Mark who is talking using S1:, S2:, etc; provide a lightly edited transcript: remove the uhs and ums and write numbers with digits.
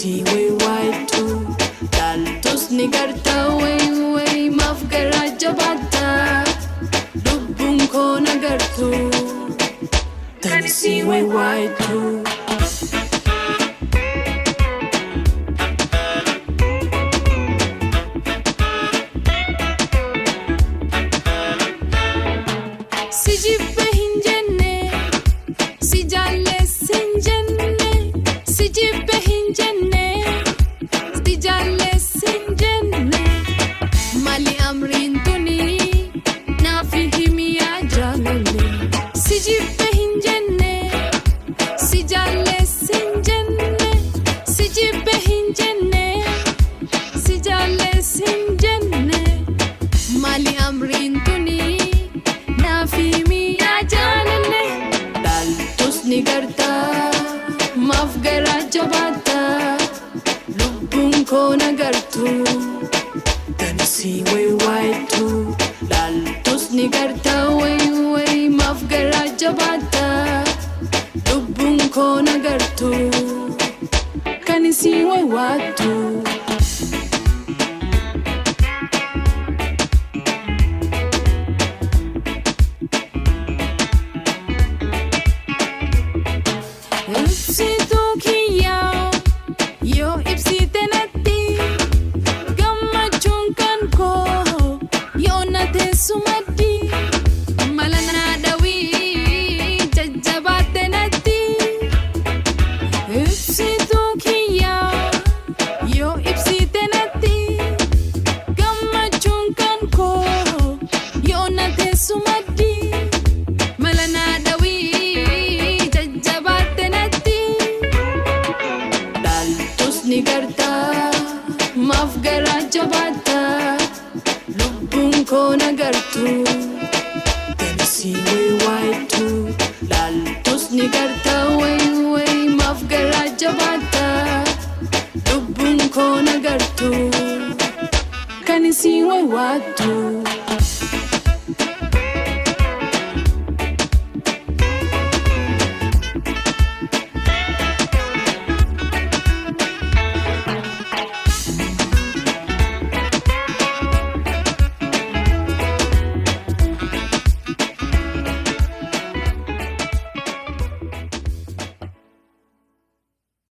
S1: si way waitu daltus ni garta way maf garaja batta dubbun ko nagartu tan si way waitu Maaf garaja batta lubbun ko nagartu tan si way waitu daltus ni garta way maaf garaja batta lubbun ko nagartu kan si way waitu Maaf garaja batta lubbun ko nagartu